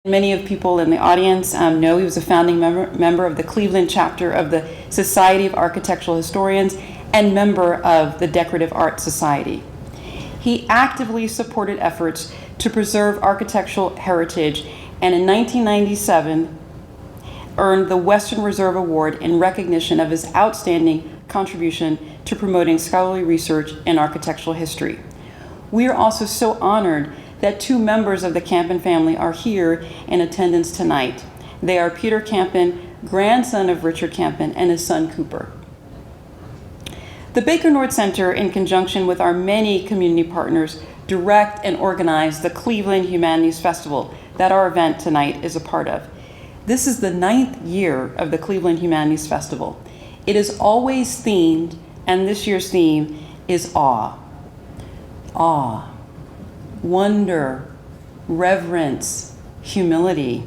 Many of people in the audience know he was a founding member of the Cleveland chapter of the Society of Architectural Historians and member of the Decorative Art Society. He actively supported efforts to preserve architectural heritage, and in 1997 earned the Western Reserve Award in recognition of his outstanding contribution to promoting scholarly research in architectural history. We are also so honored that two members of the Campen family are here in attendance tonight. They are Peter Campen, grandson of Richard Campen, and his son Cooper. The Baker Nord Center, in conjunction with our many community partners, direct and organize the Cleveland Humanities Festival that our event tonight is a part of. This is the 9th year of the Cleveland Humanities Festival. It is always themed, and this year's theme is awe. Awe. Wonder, reverence, humility,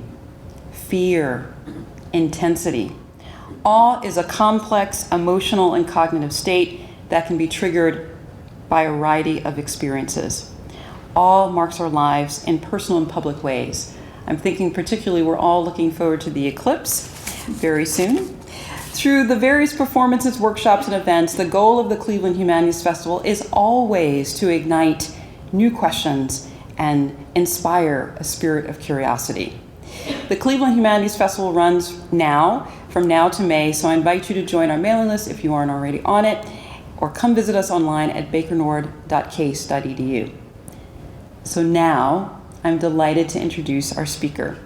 fear, intensity. Awe is a complex emotional and cognitive state that can be triggered by a variety of experiences. Awe marks our lives in personal and public ways. I'm thinking particularly we're all looking forward to the eclipse very soon. Through the various performances, workshops, and events, the goal of the Cleveland Humanities Festival is always to ignite new questions and inspire a spirit of curiosity. The Cleveland Humanities Festival runs from now to May, so I invite you to join our mailing list if you aren't already on it, or come visit us online at bakernord.case.edu. So now, I'm delighted to introduce our speaker.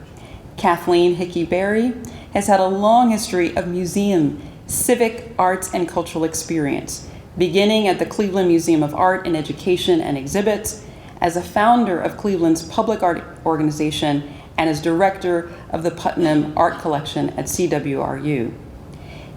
Kathleen Barrie has had a long history of museum, civic, arts, and cultural experience, beginning at the Cleveland Museum of Art and Education and Exhibits, as a founder of Cleveland's public art organization, and as director of the Putnam Art Collection at CWRU.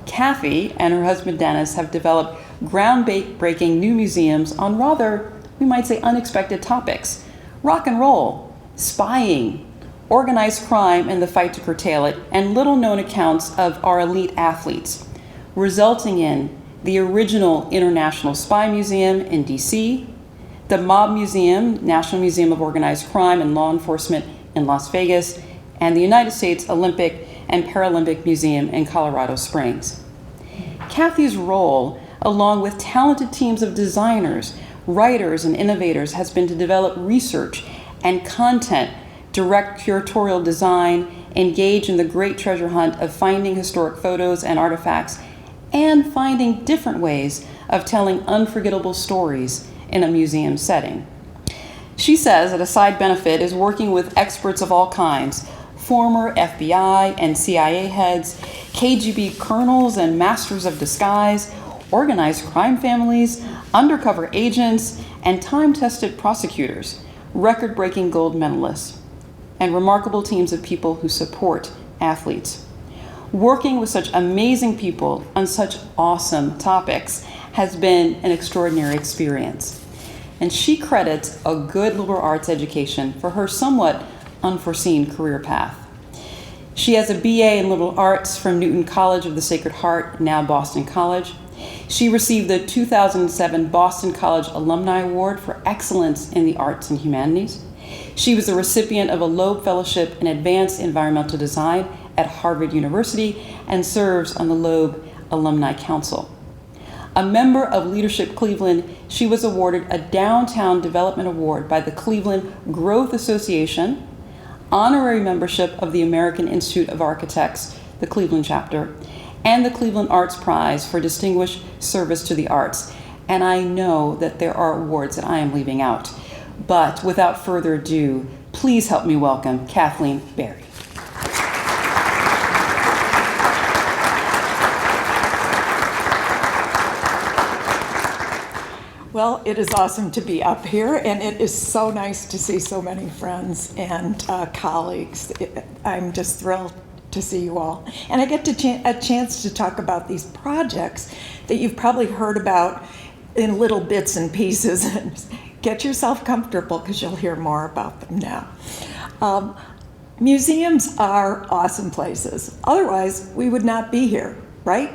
Kathy and her husband Dennis have developed groundbreaking new museums on rather, we might say, unexpected topics: rock and roll, spying, organized crime and the fight to curtail it, and little-known accounts of our elite athletes, resulting in the original International Spy Museum in DC, the Mob Museum, National Museum of Organized Crime and Law Enforcement in Las Vegas, and the United States Olympic and Paralympic Museum in Colorado Springs. Kathy's role, along with talented teams of designers, writers, and innovators, has been to develop research and content, direct curatorial design, engage in the great treasure hunt of finding historic photos and artifacts, and finding different ways of telling unforgettable stories in a museum setting. She says that a side benefit is working with experts of all kinds: former FBI and CIA heads, KGB colonels and masters of disguise, organized crime families, undercover agents, and time-tested prosecutors, record-breaking gold medalists, and remarkable teams of people who support athletes. Working with such amazing people on such awesome topics has been an extraordinary experience. And she credits a good liberal arts education for her somewhat unforeseen career path. She has a BA in liberal arts from Newton College of the Sacred Heart, now Boston College. She received the 2007 Boston College Alumni Award for Excellence in the Arts and Humanities. She was a recipient of a Loeb Fellowship in Advanced Environmental Design at Harvard University and serves on the Loeb Alumni Council. A member of Leadership Cleveland, she was awarded a Downtown Development Award by the Cleveland Growth Association, honorary membership of the American Institute of Architects, the Cleveland chapter, and the Cleveland Arts Prize for Distinguished Service to the Arts. And I know that there are awards that I am leaving out. But without further ado, please help me welcome Kathleen Barrie. Well, it is awesome to be up here, and it is so nice to see so many friends and colleagues. I'm just thrilled to see you all. And I get a chance to talk about these projects that you've probably heard about in little bits and pieces. Get yourself comfortable because you'll hear more about them now. Museums are awesome places. Otherwise, we would not be here, right?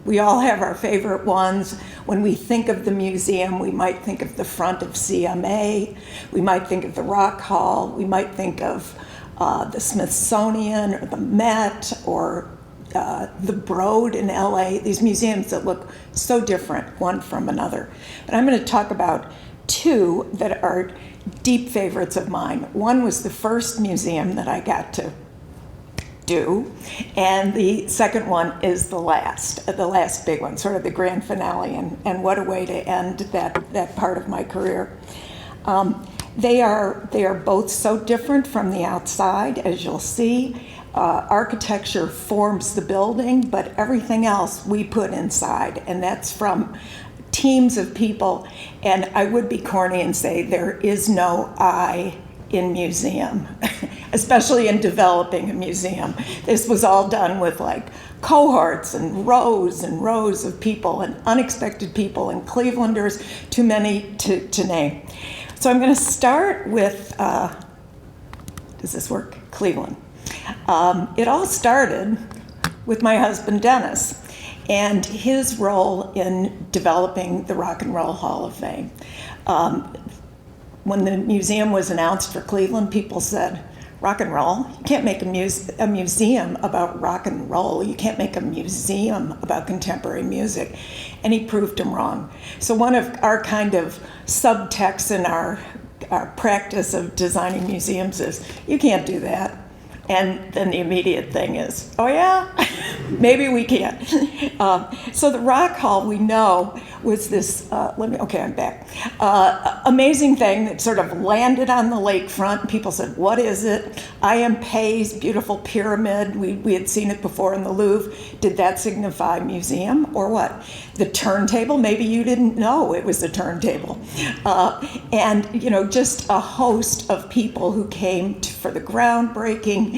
We all have our favorite ones. When we think of the museum, we might think of the front of CMA. We might think of the Rock Hall. We might think of the Smithsonian or the Met or the Broad in LA, these museums that look so different one from another. But I'm going to talk about two that are deep favorites of mine. One was the first museum that I got to do, and the second one is the last big one, sort of the grand finale, and what a way to end that part of my career. They are both so different from the outside, as you'll see. Architecture forms the building, but everything else we put inside, and that's from teams of people. And I would be corny and say there is no I in museum, especially in developing a museum. This was all done with like cohorts and rows of people and unexpected people and Clevelanders, too many to name. So I'm going to start with, does this work? Cleveland. It all started with my husband, Dennis, and his role in developing the Rock and Roll Hall of Fame. When the museum was announced for Cleveland, people said, rock and roll? You can't make a museum about rock and roll. You can't make a museum about contemporary music. And he proved them wrong. So one of our kind of subtexts in our practice of designing museums is, you can't do that. And then the immediate thing is, oh yeah, maybe we can. So the Rock Hall, we know, was this, I'm back. Amazing thing that sort of landed on the lakefront. People said, what is it? I.M. Pei's beautiful pyramid. We had seen it before in the Louvre. Did that signify museum or what? The turntable, maybe you didn't know it was a turntable. And, just a host of people who came for the groundbreaking,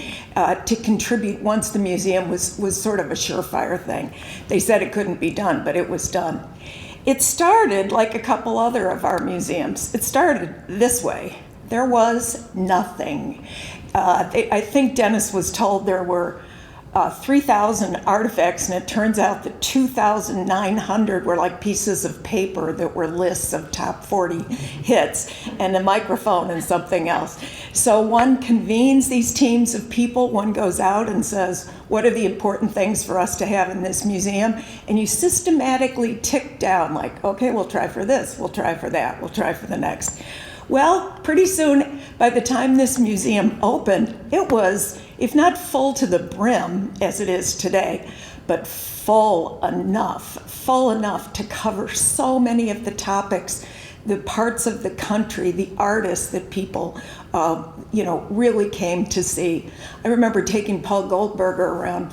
to contribute once the museum was sort of a surefire thing. They said it couldn't be done, but it was done. It started like a couple other of our museums. It started this way. There was nothing. I think Dennis was told there were 3,000 artifacts, and it turns out that 2,900 were like pieces of paper that were lists of top 40 hits, and a microphone and something else. So one convenes these teams of people, one goes out and says, what are the important things for us to have in this museum? And you systematically tick down like, okay, we'll try for this, we'll try for that, we'll try for the next. Well, pretty soon, by the time this museum opened, it was, if not full to the brim, as it is today, but full enough to cover so many of the topics, the parts of the country, the artists that people, really came to see. I remember taking Paul Goldberger around,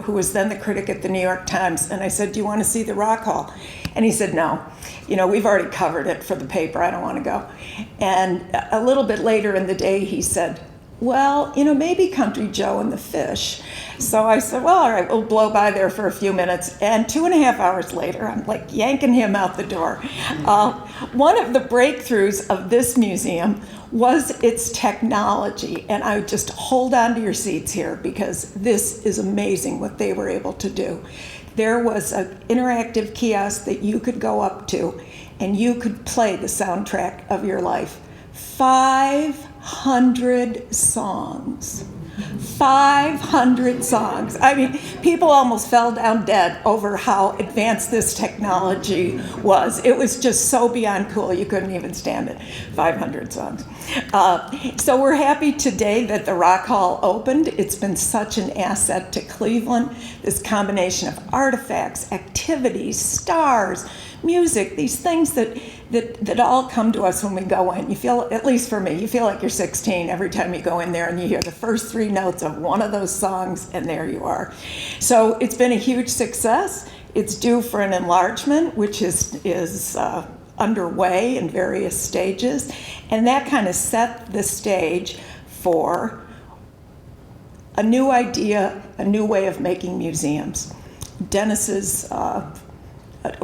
who was then the critic at the New York Times, and I said, do you want to see the Rock Hall? And he said, no. We've already covered it for the paper. I don't want to go. And a little bit later in the day, he said, well, maybe Country Joe and the Fish. So I said, well, all right, we'll blow by there for a few minutes. And 2.5 hours later, I'm like yanking him out the door. One of the breakthroughs of this museum was its technology. And I would just hold on to your seats here because this is amazing what they were able to do. There was an interactive kiosk that you could go up to and you could play the soundtrack of your life. 500 songs. 500 songs. I mean, people almost fell down dead over how advanced this technology was. It was just so beyond cool, you couldn't even stand it. 500 songs. So we're happy today that the Rock Hall opened. It's been such an asset to Cleveland. This combination of artifacts, activities, stars, music, these things that all come to us when we go in. You feel, at least for me, you feel like you're 16 every time you go in there and you hear the first 3 notes of one of those songs, and there you are. So it's been a huge success. It's due for an enlargement, which is underway in various stages, and that kind of set the stage for a new idea, a new way of making museums. Dennis's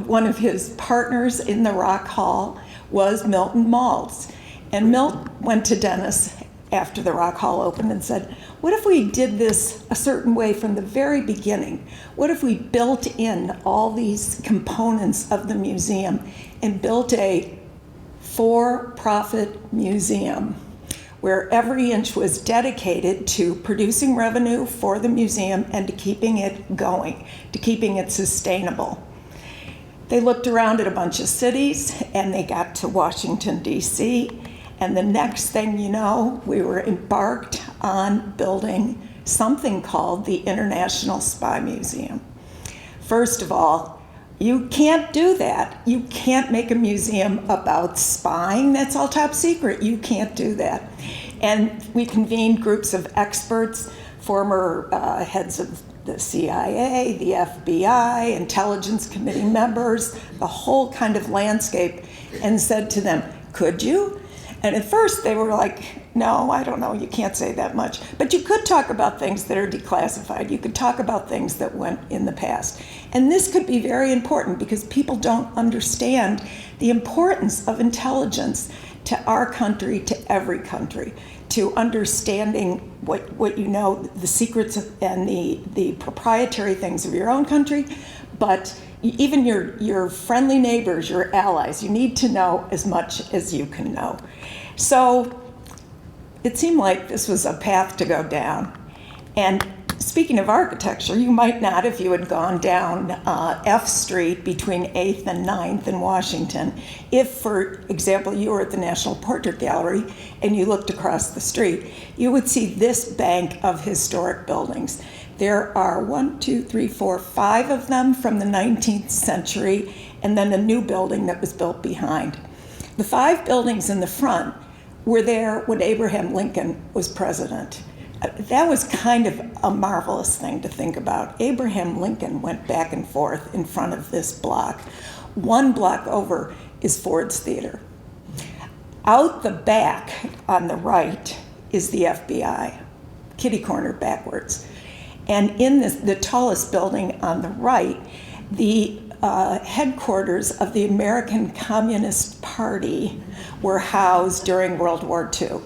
one of his partners in the Rock Hall was Milton Maltz. And Milt went to Dennis after the Rock Hall opened and said, what if we did this a certain way from the very beginning? What if we built in all these components of the museum and built a for-profit museum where every inch was dedicated to producing revenue for the museum and to keeping it going, to keeping it sustainable. They looked around at a bunch of cities and they got to Washington, D.C., and the next thing you know, we were embarked on building something called the International Spy Museum. First of all, you can't do that. You can't make a museum about spying. That's all top secret. You can't do that. And we convened groups of experts, former heads of the CIA, the FBI, intelligence committee members, the whole kind of landscape, and said to them, could you? And at first they were like, no, I don't know, you can't say that much. But you could talk about things that are declassified. You could talk about things that went in the past. And this could be very important because people don't understand the importance of intelligence to our country, to every country, to understanding what you know, the secrets and the proprietary things of your own country, but even your friendly neighbors, your allies, you need to know as much as you can know. So it seemed like this was a path to go down. And speaking of architecture, you might not if you had gone down F Street between 8th and 9th in Washington. If, for example, you were at the National Portrait Gallery and you looked across the street, you would see this bank of historic buildings. There are 5 of them from the 19th century, and then a new building that was built behind. The 5 buildings in the front were there when Abraham Lincoln was president. That was kind of a marvelous thing to think about. Abraham Lincoln went back and forth in front of this block. 1 block over is Ford's Theater. Out the back on the right is the FBI, kitty corner backwards. And in the tallest building on the right, the headquarters of the American Communist Party were housed during World War II.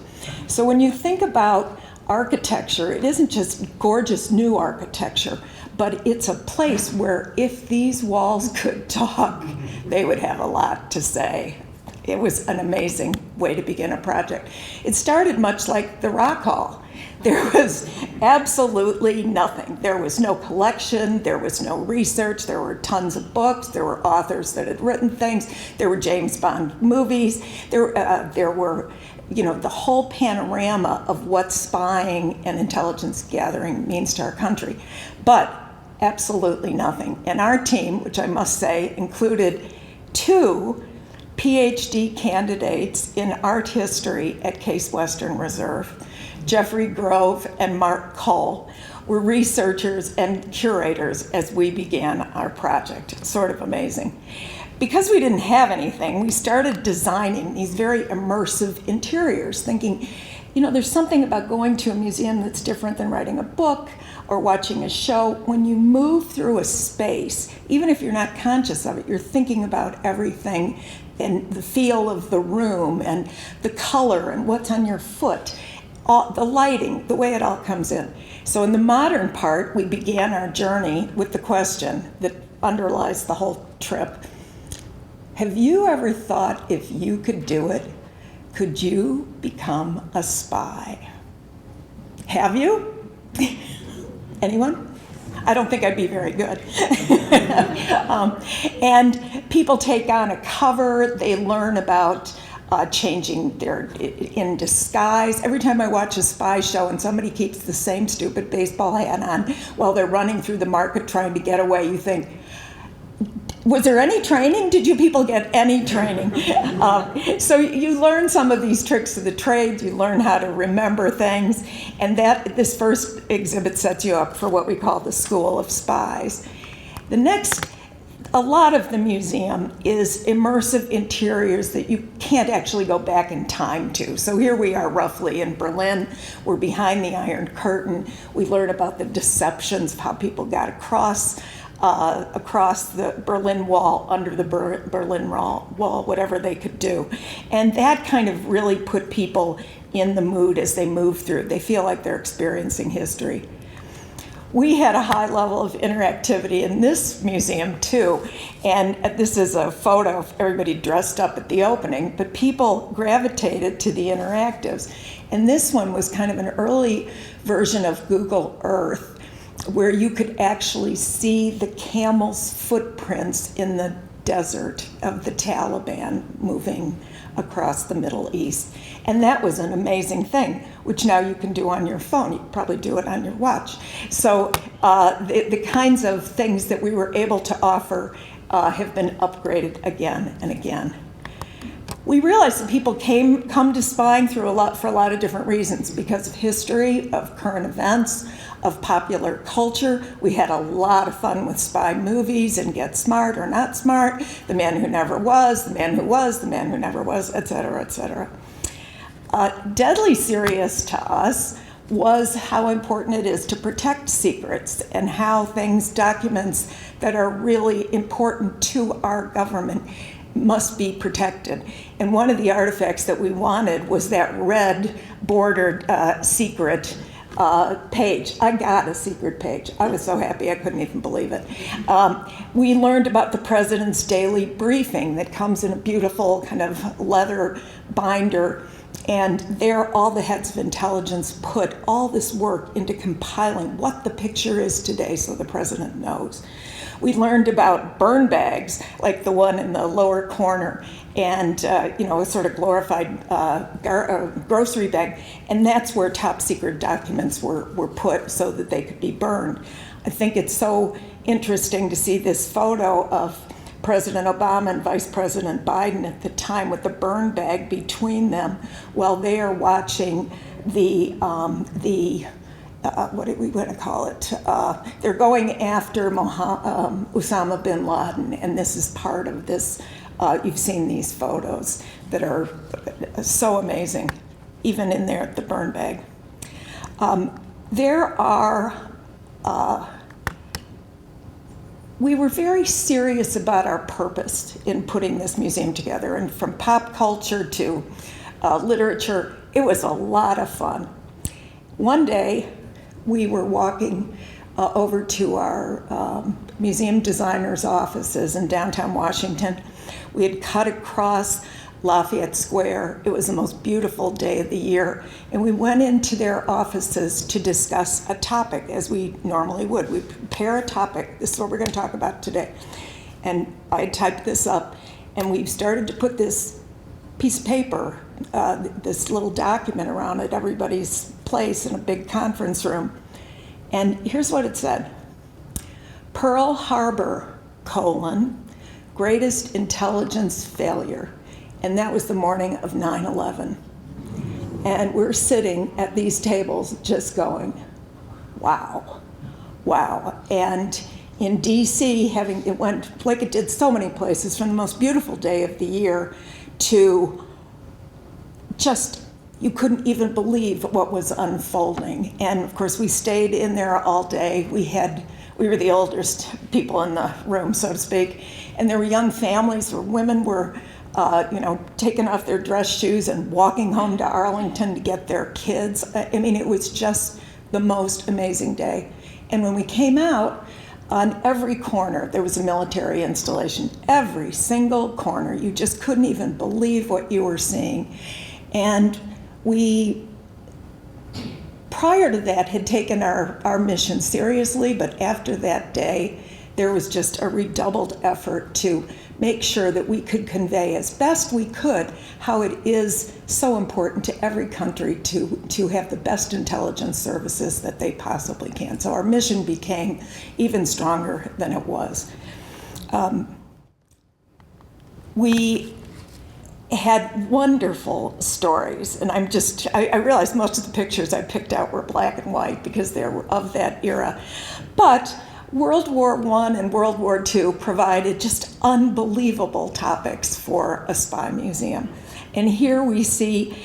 So when you think about architecture, it isn't just gorgeous new architecture, but it's a place where if these walls could talk, they would have a lot to say. It was an amazing way to begin a project. It started much like the Rock Hall. There was absolutely nothing. There was no collection, there was no research, there were tons of books, there were authors that had written things, there were James Bond movies, there were, the whole panorama of what spying and intelligence gathering means to our country. But absolutely nothing. And our team, which I must say included 2 PhD candidates in art history at Case Western Reserve. Jeffrey Grove and Mark Cole were researchers and curators as we began our project. It's sort of amazing. Because we didn't have anything, we started designing these very immersive interiors, thinking, there's something about going to a museum that's different than writing a book or watching a show. When you move through a space, even if you're not conscious of it, you're thinking about everything and the feel of the room and the color and what's on your foot, the lighting, the way it all comes in. So in the modern part, we began our journey with the question that underlies the whole trip. Have you ever thought if you could do it, could you become a spy? Have you? Anyone? I don't think I'd be very good. And people take on a cover, they learn about changing in disguise. Every time I watch a spy show and somebody keeps the same stupid baseball hat on while they're running through the market trying to get away, you think, was there any training? Did you people get any training? So you learn some of these tricks of the trade, you learn how to remember things, and this first exhibit sets you up for what we call the School of Spies. A lot of the museum is immersive interiors that you can't actually go back in time to. So here we are roughly in Berlin. We're behind the Iron Curtain. We learn about the deceptions of how people got across the Berlin Wall, under the Berlin Wall, whatever they could do. And that kind of really put people in the mood as they move through. They feel like they're experiencing history. we had a high level of interactivity in this museum too. And this is a photo of everybody dressed up at the opening, but people gravitated to the interactives. And this one was kind of an early version of Google Earth, where you could actually see the camel's footprints in the desert of the Taliban moving across the Middle East. And that was an amazing thing, which now you can do on your phone. You can probably do it on your watch. So the kinds of things that we were able to offer have been upgraded again and again. We realized that people come to spying for a lot of different reasons, because of history, of current events, of popular culture. We had a lot of fun with spy movies and Get Smart or Not Smart, The Man Who Never Was, The Man Who Was, The Man Who Never Was, et cetera, et cetera. Deadly serious to us was how important it is to protect secrets and how documents that are really important to our government must be protected. And one of the artifacts that we wanted was that red bordered secret page. I got a secret page. I was so happy I couldn't even believe it. We learned about the president's daily briefing that comes in a beautiful kind of leather binder. And there, all the heads of intelligence put all this work into compiling what the picture is today so the president knows. We learned about burn bags, like the one in the lower corner, and a sort of glorified grocery bag. And that's where top secret documents were put so that they could be burned. I think it's so interesting to see this photo of President Obama and Vice President Biden at the time with the burn bag between them while they are watching the what do we want to call it? They're going after Osama bin Laden, and this is part of this. You've seen these photos that are so amazing, even in there at the burn bag. We were very serious about our purpose in putting this museum together, and from pop culture to literature, it was a lot of fun. One day, we were walking over to our museum designer's offices in downtown Washington. We had cut across Lafayette Square. It was the most beautiful day of the year. And we went into their offices to discuss a topic, as we normally would. We prepare a topic. This is what we're going to talk about today. And I typed this up, and we started to put this piece of paper, this little document around at everybody's place in a big conference room. And here's what it said: Pearl Harbor, greatest intelligence failure. And that was the morning of 9/11. And we're sitting at these tables just going, wow, wow. And in DC, it went like it did so many places, from the most beautiful day of the year to just, you couldn't even believe what was unfolding. And of course, we stayed in there all day. We were the oldest people in the room, so to speak. And there were young families where women were taking off their dress shoes and walking home to Arlington to get their kids. I mean, it was just the most amazing day. And when we came out, on every corner, there was a military installation. Every single corner. You just couldn't even believe what you were seeing. And we, prior to that, had taken our mission seriously, but after that day, there was just a redoubled effort to make sure that we could convey as best we could how it is so important to every country to have the best intelligence services that they possibly can. So our mission became even stronger than it was. We had wonderful stories, and I realized most of the pictures I picked out were black and white because they were of that era. But World War I and World War II provided just unbelievable topics for a spy museum. And here we see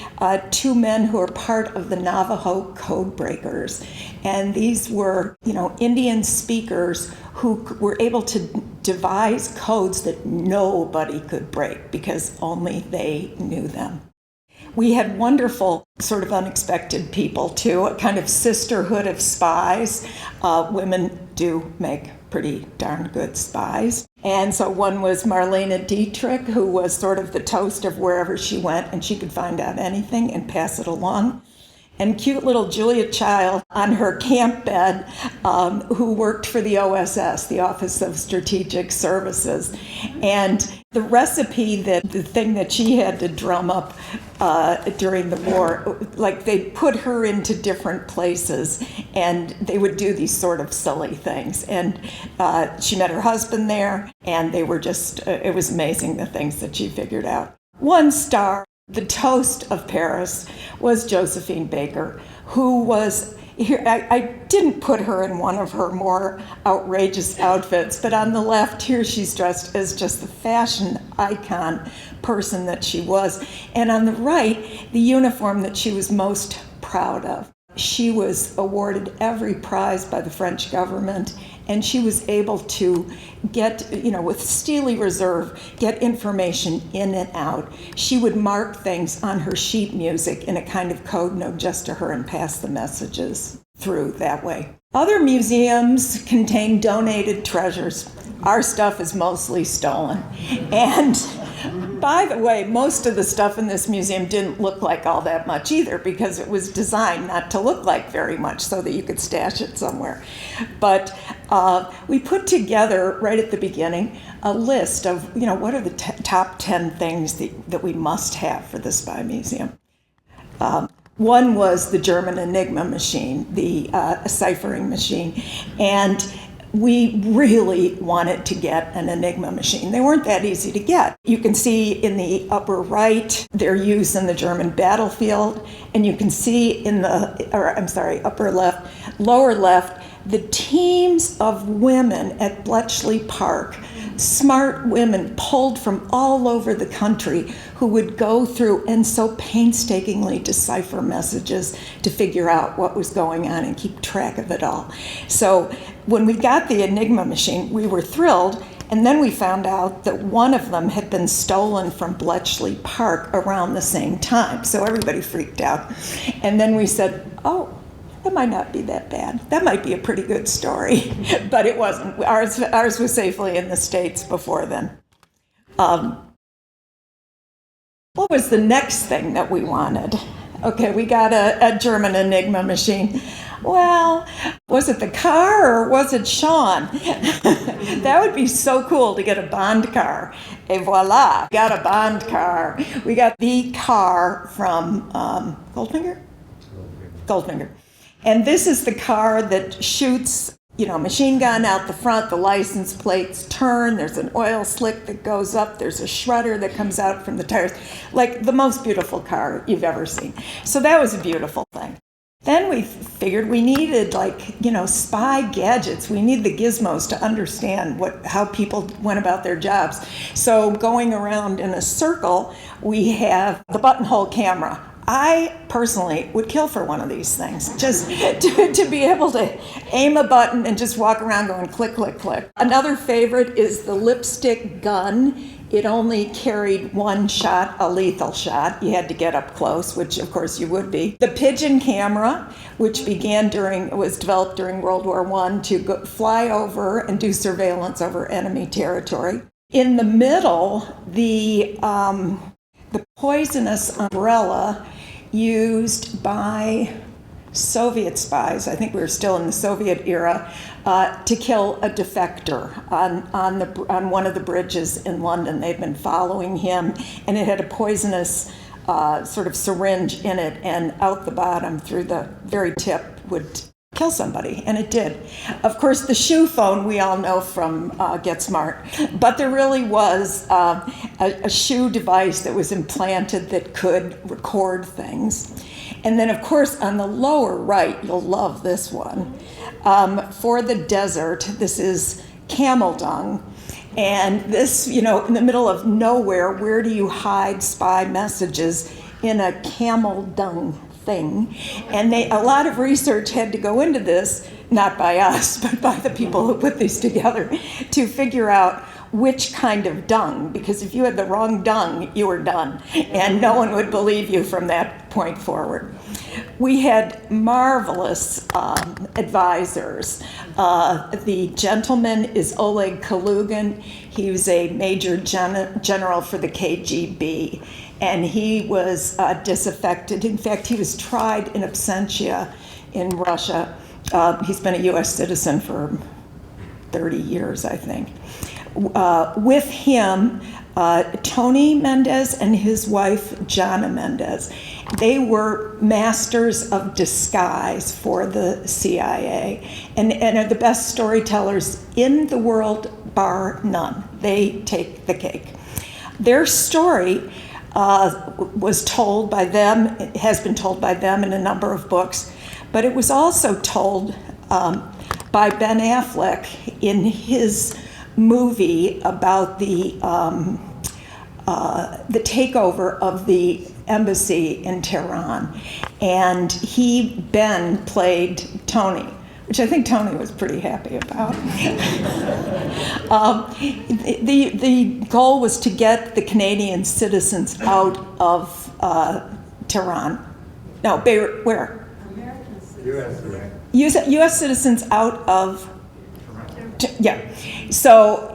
two men who are part of the Navajo code breakers. And these were, Indian speakers who were able to devise codes that nobody could break because only they knew them. We had wonderful, sort of unexpected people, too, a kind of sisterhood of spies. Women do make pretty darn good spies. And so one was Marlene Dietrich, who was sort of the toast of wherever she went, and she could find out anything and pass it along. And cute little Julia Child on her camp bed, who worked for the OSS, the Office of Strategic Services. And the recipe, the thing that she had to drum up during the war, like they put her into different places and they would do these sort of silly things. And she met her husband there, and they were just, it was amazing the things that she figured out. One star, the toast of Paris, was Josephine Baker, who was here. I didn't put her in one of her more outrageous outfits, but on the left here she's dressed as just the fashion icon person that she was. And on the right, the uniform that she was most proud of. She was awarded every prize by the French government, and she was able to get, with steely reserve, get information in and out. She would mark things on her sheet music in a kind of code note just to her and pass the messages through that way. Other museums contain donated treasures. Our stuff is mostly stolen. And by the way, most of the stuff in this museum didn't look like all that much either, because it was designed not to look like very much so that you could stash it somewhere. But we put together, right at the beginning, a list of, what are the top 10 things that we must have for the Spy Museum. One was the German Enigma machine, the ciphering machine. And we really wanted to get an Enigma machine. They weren't that easy to get. You can see in the upper right their use in the German battlefield, and you can see in the, upper left, lower left, the teams of women at Bletchley Park, smart women pulled from all over the country who would go through and so painstakingly decipher messages to figure out what was going on and keep track of it all. So when we got the Enigma machine, we were thrilled, and then we found out that one of them had been stolen from Bletchley Park around the same time. So everybody freaked out. And then we said, oh, that might not be that bad. That might be a pretty good story. But it wasn't. Ours was safely in the States before then. What was the next thing that we wanted? Okay, we got a German Enigma machine. Well, was it the car or was it Sean? That would be so cool to get a Bond car. Et voila, got a Bond car. We got the car from Goldfinger? Goldfinger. And this is the car that shoots, machine gun out the front, the license plates turn, there's an oil slick that goes up, there's a shredder that comes out from the tires, like the most beautiful car you've ever seen. So that was a beautiful thing. Then we figured we needed spy gadgets. We need the gizmos to understand how people went about their jobs. So going around in a circle, we have the buttonhole camera. I personally would kill for one of these things, just to be able to aim a button and just walk around going click, click, click. Another favorite is the lipstick gun. It only carried one shot, a lethal shot. You had to get up close, which of course you would be. The pigeon camera, which was developed during World War I to fly over and do surveillance over enemy territory. In the middle, the poisonous umbrella used by Soviet spies, I think we were still in the Soviet era, to kill a defector on one of the bridges in London. They'd been following him, and it had a poisonous sort of syringe in it, and out the bottom through the very tip would kill somebody, and it did. Of course, the shoe phone we all know from Get Smart, but there really was a shoe device that was implanted that could record things. And then, of course, on the lower right, you'll love this one. For the desert, this is camel dung. And this, in the middle of nowhere, where do you hide spy messages in a camel dung thing? And a lot of research had to go into this, not by us, but by the people who put these together, to figure out which kind of dung, because if you had the wrong dung, you were done, and no one would believe you from that point forward. We had marvelous advisors. The gentleman is Oleg Kalugin. He was a major general for the KGB, and he was disaffected. In fact, he was tried in absentia in Russia. He's been a U.S. citizen for 30 years, I think. With him, Tony Mendez and his wife, Jana Mendez. They were masters of disguise for the CIA and are the best storytellers in the world, bar none. They take the cake. Their story was told by them, has been told by them in a number of books, but it was also told by Ben Affleck in his movie about the takeover of the embassy in Tehran. And Ben played Tony, which I think Tony was pretty happy about. The goal was to get the Canadian citizens out of Tehran. No, Beirut, where? U.S. citizens out of, yeah. So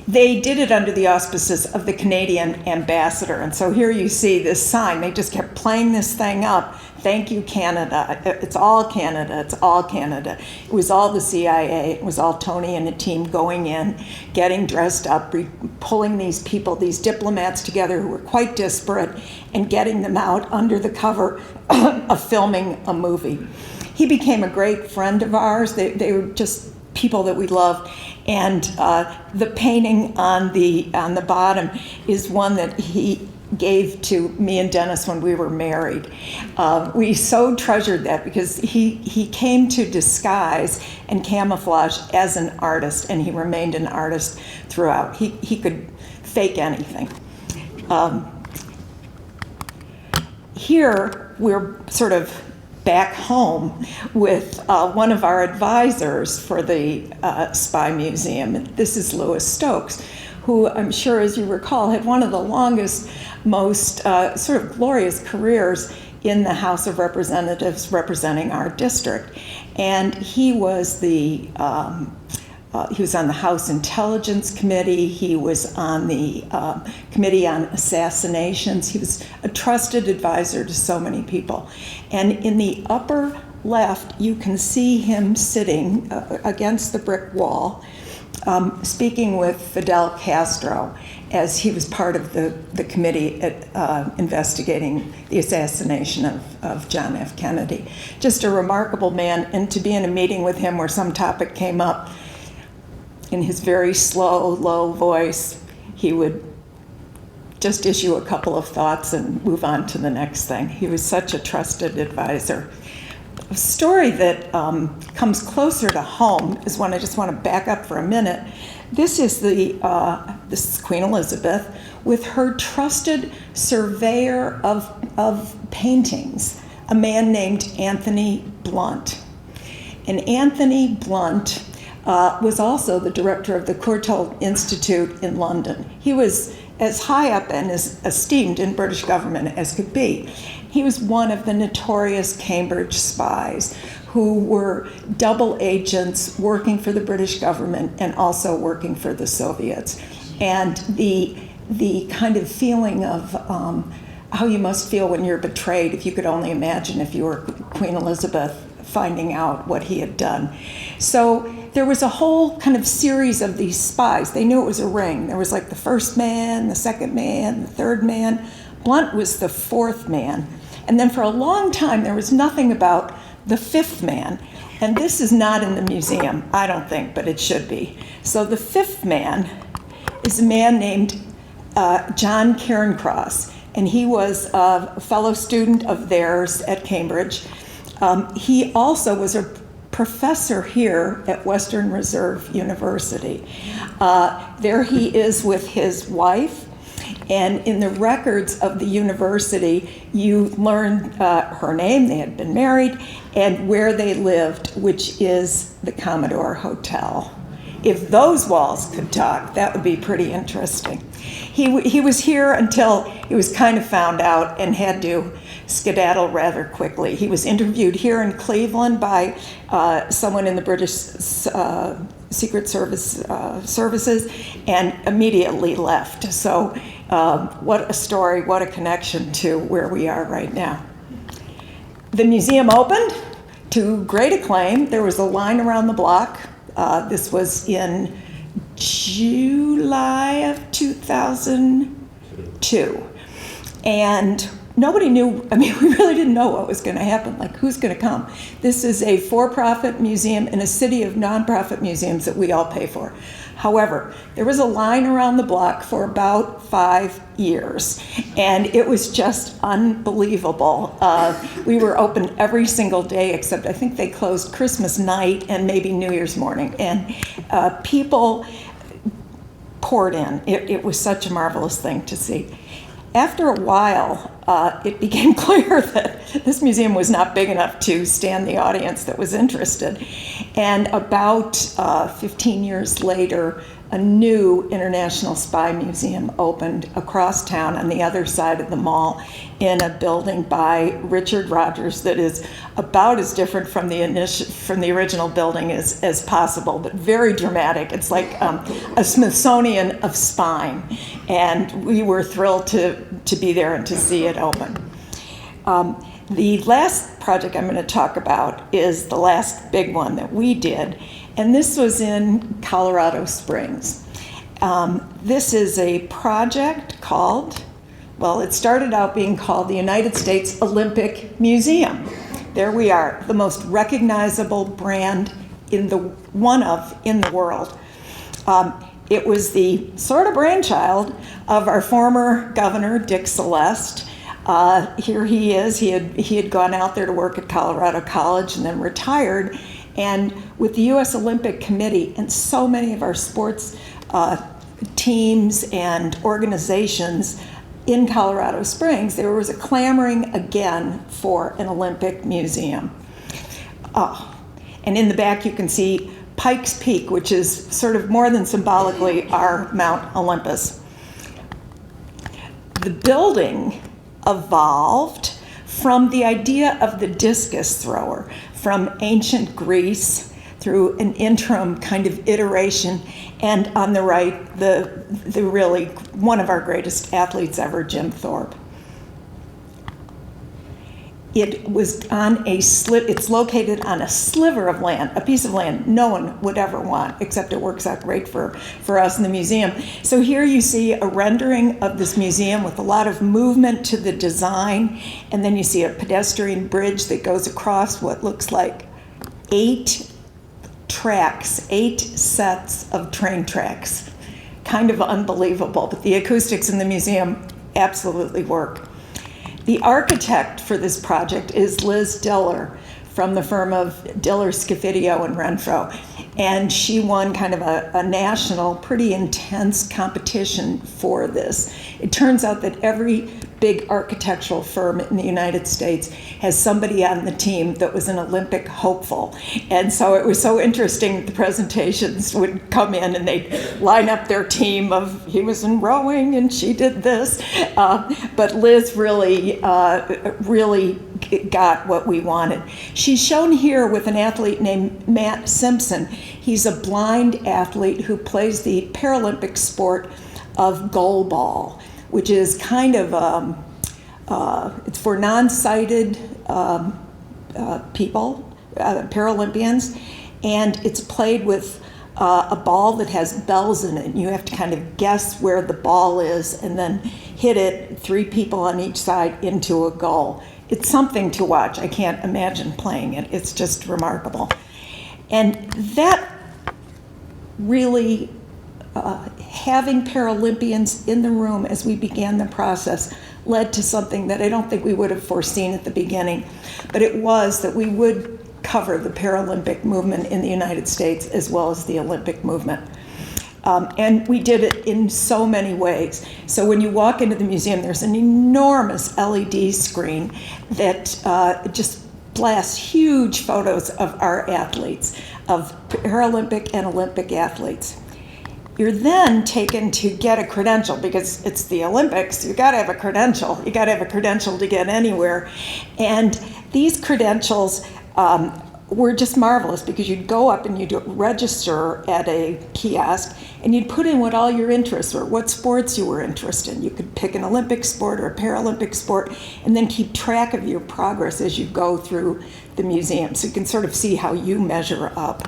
they did it under the auspices of the Canadian ambassador. And so here you see this sign. They just kept playing this thing up. Thank you, Canada. It's all Canada. It's all Canada. It was all the CIA. It was all Tony and the team going in, getting dressed up, pulling these people, these diplomats together who were quite disparate, and getting them out under the cover of filming a movie. He became a great friend of ours. They were just people that we loved. And the painting on the bottom is one that he gave to me and Dennis when we were married. We so treasured that because he came to disguise and camouflage as an artist, and he remained an artist throughout. He could fake anything. Here we're sort of back home with one of our advisors for the Spy Museum. This is Louis Stokes, who I'm sure, as you recall, had one of the longest, most sort of glorious careers in the House of Representatives representing our district. And he was he was on the House Intelligence Committee. He was on the Committee on Assassinations. He was a trusted advisor to so many people. And in the upper left, you can see him sitting against the brick wall, speaking with Fidel Castro as he was part of the committee investigating the assassination of John F. Kennedy. Just a remarkable man, and to be in a meeting with him where some topic came up, in his very slow, low voice, he would just issue a couple of thoughts and move on to the next thing. He was such a trusted advisor. A story that comes closer to home is one I just want to back up for a minute. This is this is Queen Elizabeth with her trusted surveyor of paintings, a man named Anthony Blunt. And Anthony Blunt was also the director of the Courtauld Institute in London. He was as high up and as esteemed in British government as could be. He was one of the notorious Cambridge spies who were double agents working for the British government and also working for the Soviets. And the kind of feeling of how you must feel when you're betrayed, if you could only imagine if you were Queen Elizabeth finding out what he had done. So there was a whole kind of series of these spies. They knew it was a ring. There was like the first man, the second man, the third man. Blunt was the fourth man. And then for a long time, there was nothing about the fifth man. And this is not in the museum, I don't think, but it should be. So the fifth man is a man named John Cairncross. And he was a fellow student of theirs at Cambridge. He also was a professor here at Western Reserve University. There he is with his wife, and in the records of the university, you learn her name, they had been married, and where they lived, which is the Commodore Hotel if those walls could talk, that would be pretty interesting. He was here until he was kind of found out and had to skedaddle rather quickly. He was interviewed here in Cleveland by someone in the British Secret Service services and immediately left. So what a story, what a connection to where we are right now. The museum opened to great acclaim. There was a line around the block. This was in July of 2002. And nobody knew, I mean, we really didn't know what was going to happen, like who's going to come. This is a for-profit museum in a city of nonprofit museums that we all pay for. However, there was a line around the block for about 5 years, and it was just unbelievable. We were open every single day, except I think they closed Christmas night and maybe New Year's morning, and people poured in. It was such a marvelous thing to see. After a while, it became clear that this museum was not big enough to stand the audience that was interested. And about 15 years later, a new International Spy Museum opened across town on the other side of the mall in a building by Richard Rogers that is about as different from the original building as possible, but very dramatic. It's like a Smithsonian of spying, and we were thrilled to be there and to see it open. The last project I'm going to talk about is the last big one that we did, and this was in Colorado Springs. This is a project called, well, it started out being called the United States Olympic Museum. There we are, the most recognizable brand in the world. It was the sort of brainchild of our former governor, Dick Celeste. Here he is. He had gone out there to work at Colorado College and then retired. And with the U.S. Olympic Committee and so many of our sports teams and organizations in Colorado Springs, there was a clamoring again for an Olympic museum. And in the back you can see Pikes Peak, which is sort of more than symbolically our Mount Olympus. The building evolved from the idea of the discus thrower from ancient Greece through an interim kind of iteration, and on the right, the really one of our greatest athletes ever, Jim Thorpe. It was on it's located on a sliver of land, a piece of land no one would ever want, except it works out great for us in the museum. So here you see a rendering of this museum with a lot of movement to the design, and then you see a pedestrian bridge that goes across what looks like 8 sets of train tracks. Kind of unbelievable, but the acoustics in the museum absolutely work. The architect for this project is Liz Diller from the firm of Diller, Scofidio, and Renfro. And she won kind of a national, pretty intense competition for this. It turns out that every big architectural firm in the United States has somebody on the team that was an Olympic hopeful. And so it was so interesting, the presentations would come in and they'd line up their team of, he was in rowing and she did this. But Liz really got what we wanted. She's shown here with an athlete named Matt Simpson. He's a blind athlete who plays the Paralympic sport of goalball, which is kind of, it's for non-sighted people, Paralympians, and it's played with a ball that has bells in it. You have to kind of guess where the ball is and then hit it, 3 people on each side, into a goal. It's something to watch. I can't imagine playing it. It's just remarkable. And that really, having Paralympians in the room as we began the process led to something that I don't think we would have foreseen at the beginning, but it was that we would cover the Paralympic movement in the United States as well as the Olympic movement. And we did it in so many ways. So when you walk into the museum, there's an enormous LED screen that just blast huge photos of our athletes, of Paralympic and Olympic athletes. You're then taken to get a credential because it's the Olympics. You got to have a credential. You got to have a credential to get anywhere. And these credentials were just marvelous because you'd go up and you'd register at a kiosk and you'd put in what all your interests were, what sports you were interested in. You could pick an Olympic sport or a Paralympic sport and then keep track of your progress as you go through the museum. So you can sort of see how you measure up.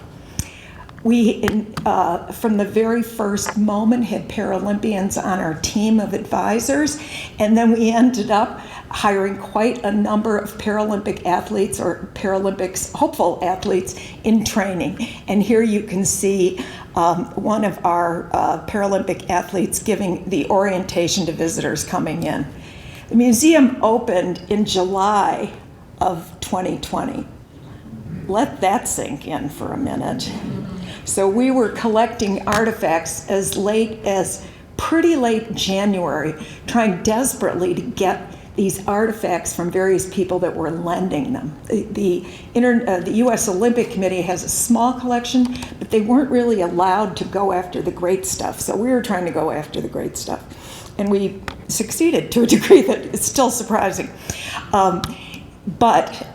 We, from the very first moment, had Paralympians on our team of advisors, and then we ended up hiring quite a number of Paralympic athletes or Paralympics hopeful athletes in training. And here you can see one of our Paralympic athletes giving the orientation to visitors coming in. The museum opened in July of 2020. Let that sink in for a minute. So we were collecting artifacts as late as pretty late January, trying desperately to get these artifacts from various people that were lending them. The U.S. Olympic Committee has a small collection, but they weren't really allowed to go after the great stuff. So we were trying to go after the great stuff. And we succeeded to a degree that is still surprising. But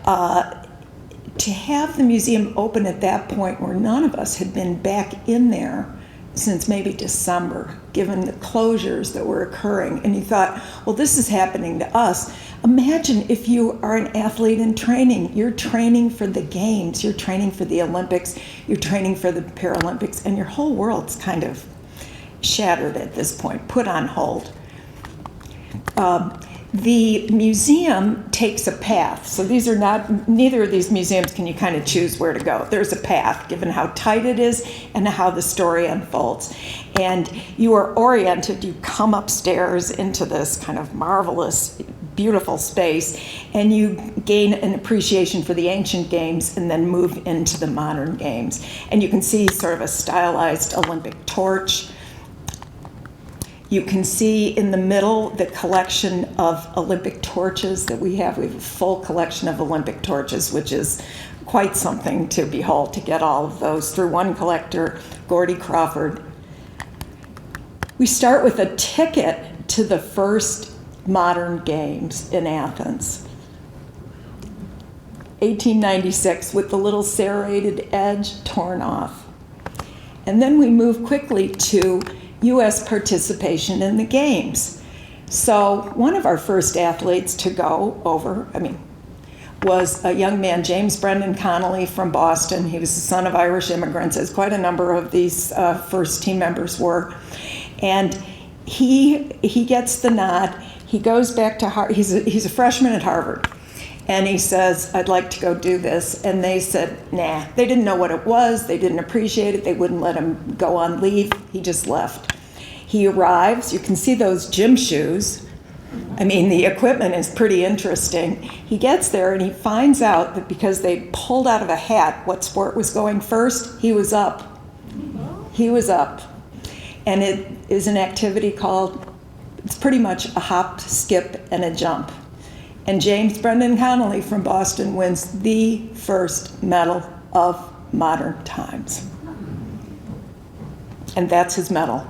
to have the museum open at that point where none of us had been back in there since maybe December, given the closures that were occurring, and you thought, well, this is happening to us. Imagine if you are an athlete in training. You're training for the games, you're training for the Olympics, you're training for the Paralympics, and your whole world's kind of shattered at this point, put on hold. The museum takes a path. So these are not, neither of these museums can you kind of choose where to go. There's a path given how tight it is and how the story unfolds. And you are oriented, you come upstairs into this kind of marvelous, beautiful space, and you gain an appreciation for the ancient games and then move into the modern games. And you can see sort of a stylized Olympic torch. You can see in the middle the collection of Olympic torches that we have. We have a full collection of Olympic torches, which is quite something to behold, to get all of those through one collector, Gordy Crawford. We start with a ticket to the first modern games in Athens. 1896, with the little serrated edge torn off. And then we move quickly to U.S. participation in the games. So one of our first athletes to go over, was a young man, James Brendan Connolly from Boston. He was the son of Irish immigrants, as quite a number of these first team members were. And he gets the nod. He goes back to Harvard. He's a freshman at Harvard. And he says, I'd like to go do this. And they said, nah. They didn't know what it was. They didn't appreciate it. They wouldn't let him go on leave. He just left. He arrives. You can see those gym shoes. The equipment is pretty interesting. He gets there and he finds out that because they pulled out of a hat what sport was going first, he was up. He was up. And it is an activity called, it's pretty much a hop, skip, and a jump. And James Brendan Connolly from Boston wins the first medal of modern times. And that's his medal.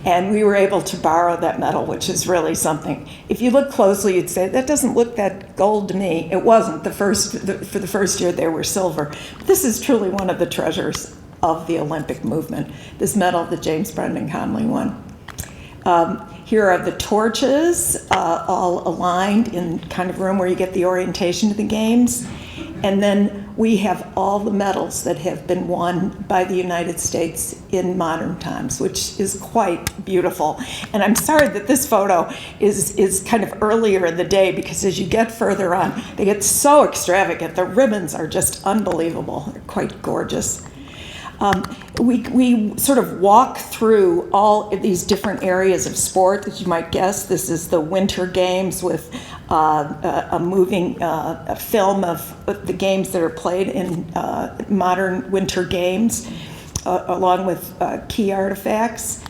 And we were able to borrow that medal, which is really something. If you look closely, you'd say, that doesn't look that gold to me. It wasn't. For the first year, they were silver. But this is truly one of the treasures of the Olympic movement, this medal that James Brendan Connolly won. Here are the torches, all aligned in kind of room where you get the orientation to the games. And then we have all the medals that have been won by the United States in modern times, which is quite beautiful. And I'm sorry that this photo is kind of earlier in the day, because as you get further on, they get so extravagant. The ribbons are just unbelievable. They're quite gorgeous. We sort of walk through all of these different areas of sport that you might guess. This is the Winter Games with a moving film of the games that are played in modern Winter Games, along with key artifacts.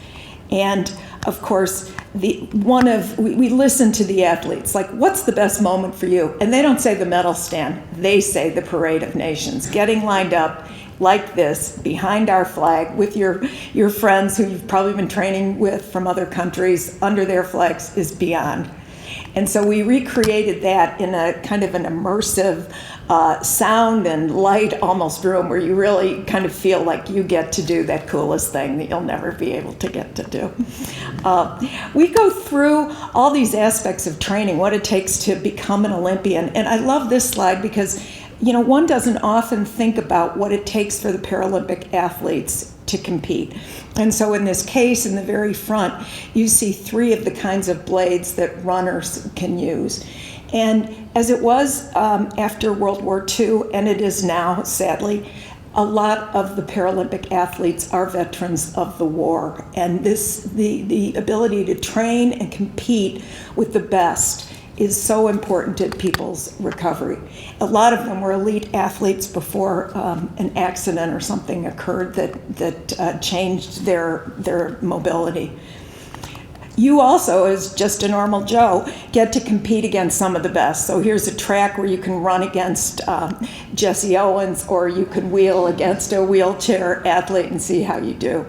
And of course, we listen to the athletes, like, what's the best moment for you? And they don't say the medal stand, they say the Parade of Nations. Getting lined up like this behind our flag with your friends who you've probably been training with from other countries under their flags is beyond. And so we recreated that in a kind of an immersive sound and light almost room where you really kind of feel like you get to do that coolest thing that you'll never be able to get to do. We go through all these aspects of training, what it takes to become an Olympian. And I love this slide because, you know, one doesn't often think about what it takes for the Paralympic athletes to compete. And so in this case, in the very front, you see 3 of the kinds of blades that runners can use. And as it was after World War II, and it is now, sadly, a lot of the Paralympic athletes are veterans of the war. And the ability to train and compete with the best is so important to people's recovery. A lot of them were elite athletes before an accident or something occurred that changed their mobility. You also, as just a normal Joe, get to compete against some of the best. So here's a track where you can run against Jesse Owens, or you can wheel against a wheelchair athlete and see how you do.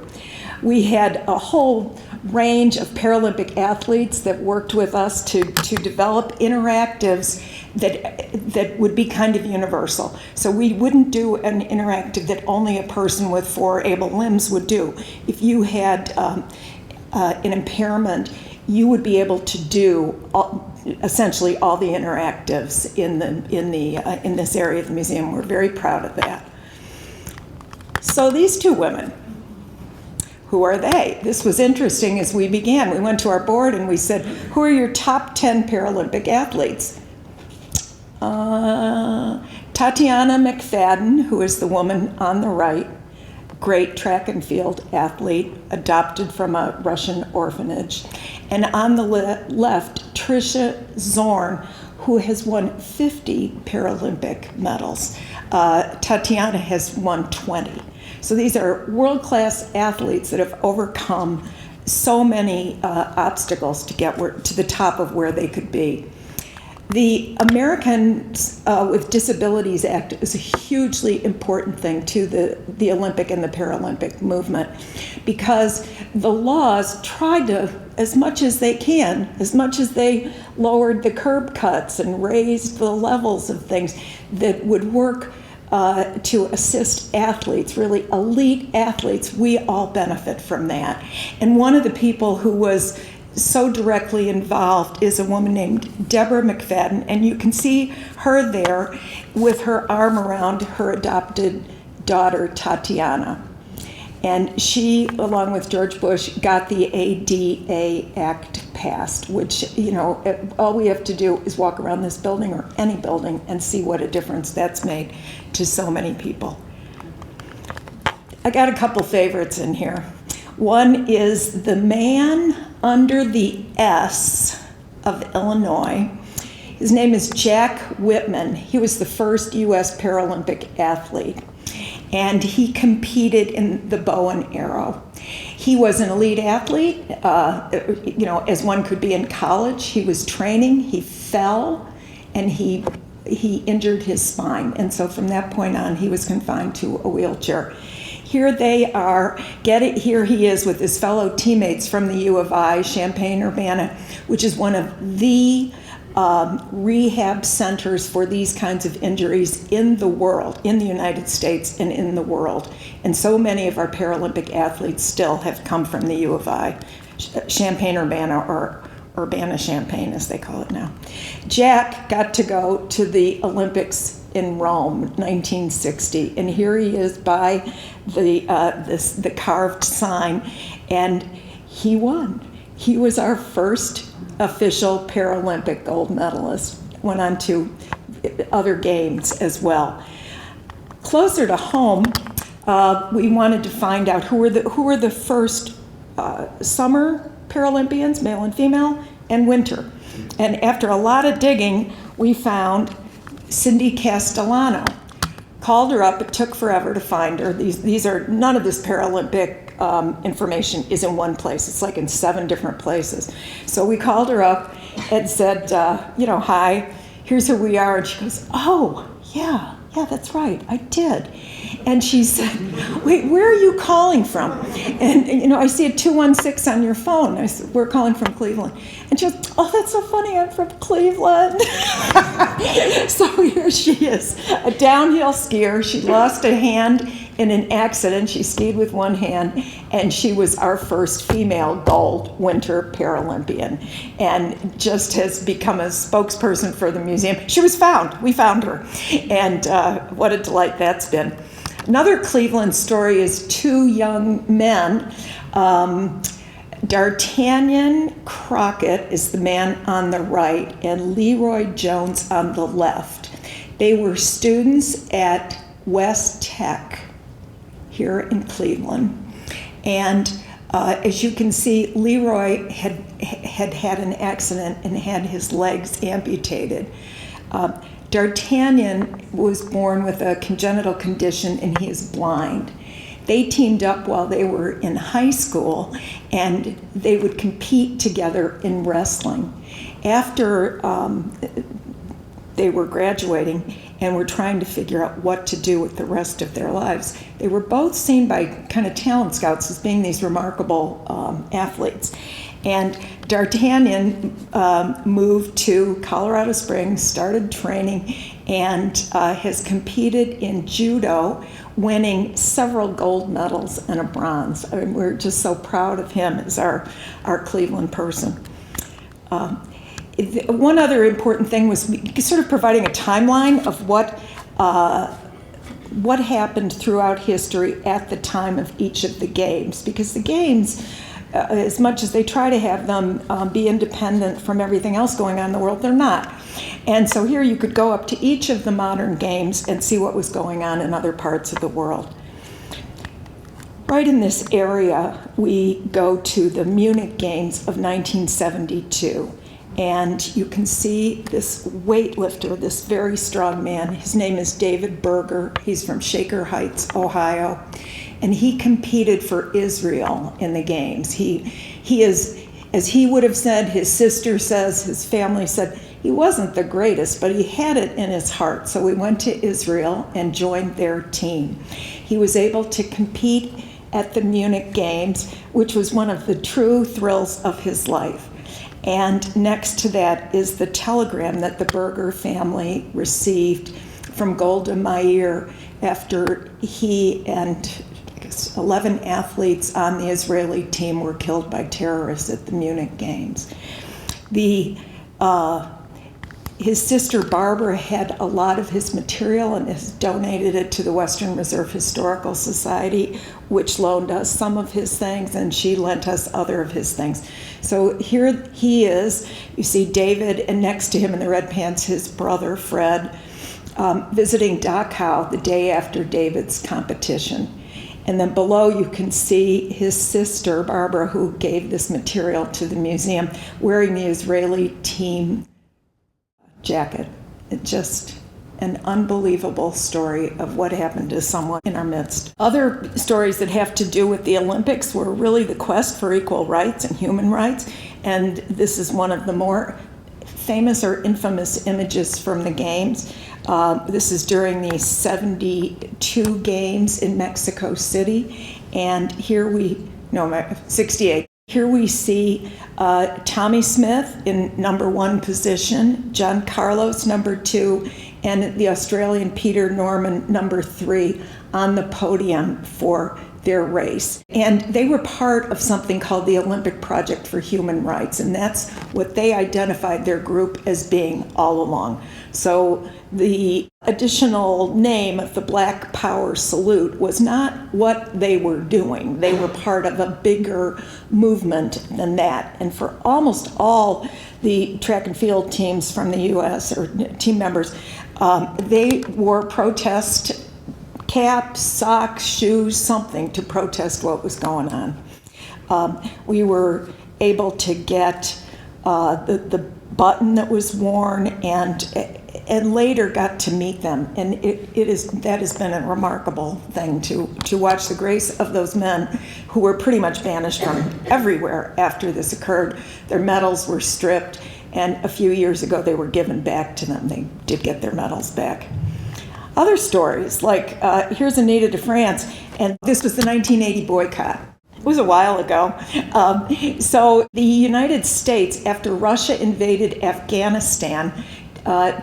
We had a whole range of Paralympic athletes that worked with us to develop interactives that would be kind of universal. So we wouldn't do an interactive that only a person with 4 able limbs would do. If you had an impairment, you would be able to do essentially all the interactives in this area of the museum. We're very proud of that. So these 2 women, who are they? This was interesting as we began. We went to our board and we said, who are your top 10 Paralympic athletes? Tatiana McFadden, who is the woman on the right, great track and field athlete, adopted from a Russian orphanage. And on the left, Tricia Zorn, who has won 50 Paralympic medals. Tatiana has won 20. So these are world-class athletes that have overcome so many obstacles to get to the top of where they could be. The Americans with Disabilities Act is a hugely important thing to the Olympic and the Paralympic movement, because the laws tried to, as much as they can, as much as they lowered the curb cuts and raised the levels of things that would work to assist athletes, really elite athletes, we all benefit from that. And one of the people who was so directly involved is a woman named Deborah McFadden, and you can see her there with her arm around her adopted daughter, Tatiana. And she, along with George Bush, got the ADA Act passed, which, you know, all we have to do is walk around this building or any building and see what a difference that's made to so many people. I got a couple favorites in here. One is the man under the S of Illinois. His name is Jack Whitman. He was the first U.S. Paralympic athlete, and he competed in the bow and arrow. He was an elite athlete, you know, as one could be in college. He was training, he fell, and he injured his spine. And so from that point on, he was confined to a wheelchair. Here they are, here he is with his fellow teammates from the U of I, Champaign-Urbana, which is one of the rehab centers for these kinds of injuries in the world, in the United States and in the world. And so many of our Paralympic athletes still have come from the U of I, Champaign-Urbana, or Urbana-Champaign as they call it now. Jack got to go to the Olympics in Rome, 1960, and here he is by the carved sign, and he won. He was our first official Paralympic gold medalist. Went on to other games as well. Closer to home, we wanted to find out who were the first summer Paralympians, male and female, and winter. And after a lot of digging, we found Cindy Castellano. Called her up. It took forever to find her. These are none of this Paralympic information is in one place. It's like in 7 different places. So we called her up and said, hi, here's who we are. And she goes, oh, yeah, that's right, I did. And she said, wait, where are you calling from? And I see a 216 on your phone. I said, we're calling from Cleveland. And she goes, oh, that's so funny, I'm from Cleveland. So here she is, a downhill skier. She lost a hand in an accident. She skied with one hand, and she was our first female gold winter Paralympian, and just has become a spokesperson for the museum. She was found. We found her, and what a delight that's been. Another Cleveland story is 2 young men. D'Artagnan Crockett is the man on the right, and Leroy Jones on the left. They were students at West Tech here in Cleveland. And as you can see, Leroy had an accident and had his legs amputated. D'Artagnan was born with a congenital condition, and he is blind. They teamed up while they were in high school, and they would compete together in wrestling. After they were graduating and were trying to figure out what to do with the rest of their lives, they were both seen by kind of talent scouts as being these remarkable athletes. And D'Artagnan moved to Colorado Springs, started training, and has competed in judo, winning several gold medals and a bronze. I mean, we're just so proud of him as our Cleveland person. One other important thing was sort of providing a timeline of what happened throughout history at the time of each of the games, because the games, as much as they try to have them be independent from everything else going on in the world, they're not. And so here you could go up to each of the modern games and see what was going on in other parts of the world. Right in this area, we go to the Munich Games of 1972. And you can see this weightlifter, this very strong man. His name is David Berger. He's from Shaker Heights, Ohio. And he competed for Israel in the games. He is, as he would have said, his sister says, his family said, he wasn't the greatest, but he had it in his heart. So we went to Israel and joined their team. He was able to compete at the Munich Games, which was one of the true thrills of his life. And next to that is the telegram that the Berger family received from Golda Meir after he and 11 athletes on the Israeli team were killed by terrorists at the Munich Games. His sister Barbara had a lot of his material and has donated it to the Western Reserve Historical Society, which loaned us some of his things, and she lent us other of his things. So here he is. You see David, and next to him in the red pants, his brother Fred, visiting Dachau the day after David's competition. And then below you can see his sister Barbara, who gave this material to the museum, wearing the Israeli team jacket. It's just an unbelievable story of what happened to someone in our midst. Other stories that have to do with the Olympics were really the quest for equal rights and human rights, and this is one of the more famous or infamous images from the games. This is during the 72 games in Mexico City, and 68. Here we see Tommy Smith in number 1 position, John Carlos number 2, and the Australian Peter Norman number 3 on the podium for their race. And they were part of something called the Olympic Project for Human Rights, and that's what they identified their group as being all along. So the additional name of the Black Power Salute was not what they were doing. They were part of a bigger movement than that. And for almost all the track and field teams from the U.S. or team members, they wore protest caps, socks, shoes, something to protest what was going on. We were able to get the button that was worn and and later got to meet them. And that has been a remarkable thing to watch the grace of those men who were pretty much banished from everywhere after this occurred. Their medals were stripped, and a few years ago they were given back to them. They did get their medals back. Other stories, like here's Anita de France, and this was the 1980 boycott. It was a while ago. So the United States, after Russia invaded Afghanistan,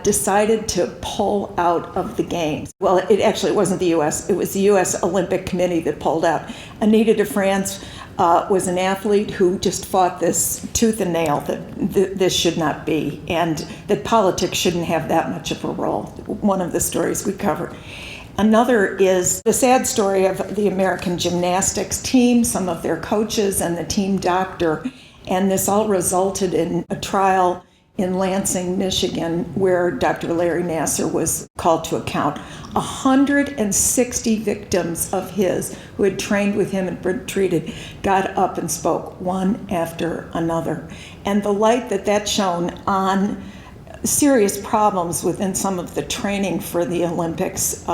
decided to pull out of the games. Well, it actually wasn't the U.S. It was the U.S. Olympic Committee that pulled out. Anita de France was an athlete who just fought this tooth and nail that this should not be, and that politics shouldn't have that much of a role. One of the stories we covered. Another is the sad story of the American gymnastics team, some of their coaches, and the team doctor. And this all resulted in a trial in Lansing, Michigan, where Dr. Larry Nassar was called to account. 160 victims of his who had trained with him and been treated got up and spoke one after another. And the light that shone on serious problems within some of the training for the Olympics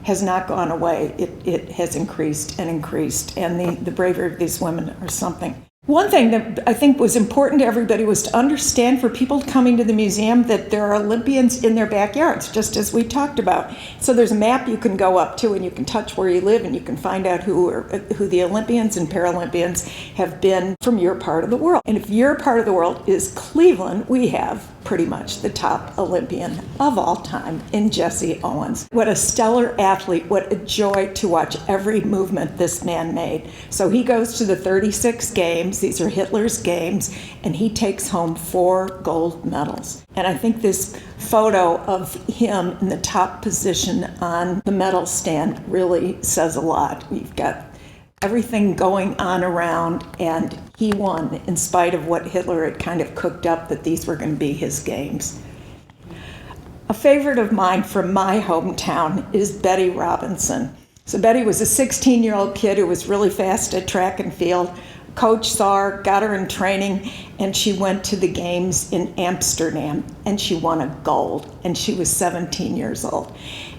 has not gone away. It has increased and increased, and the bravery of these women are something. One thing that I think was important to everybody was to understand, for people coming to the museum, that there are Olympians in their backyards, just as we talked about. So there's a map you can go up to, and you can touch where you live, and you can find out who the Olympians and Paralympians have been from your part of the world. And if your part of the world is Cleveland, we have pretty much the top Olympian of all time in Jesse Owens. What a stellar athlete, what a joy to watch every movement this man made. So he goes to the 36 games, these are Hitler's games, and he takes home 4 gold medals. And I think this photo of him in the top position on the medal stand really says a lot. You've got everything going on around, and he won in spite of what Hitler had kind of cooked up, that these were going to be his games. A favorite of mine from my hometown is Betty Robinson. So Betty was a 16-year-old kid who was really fast at track and field. Coach saw her, got her in training, and she went to the games in Amsterdam, and she won a gold, and she was 17 years old.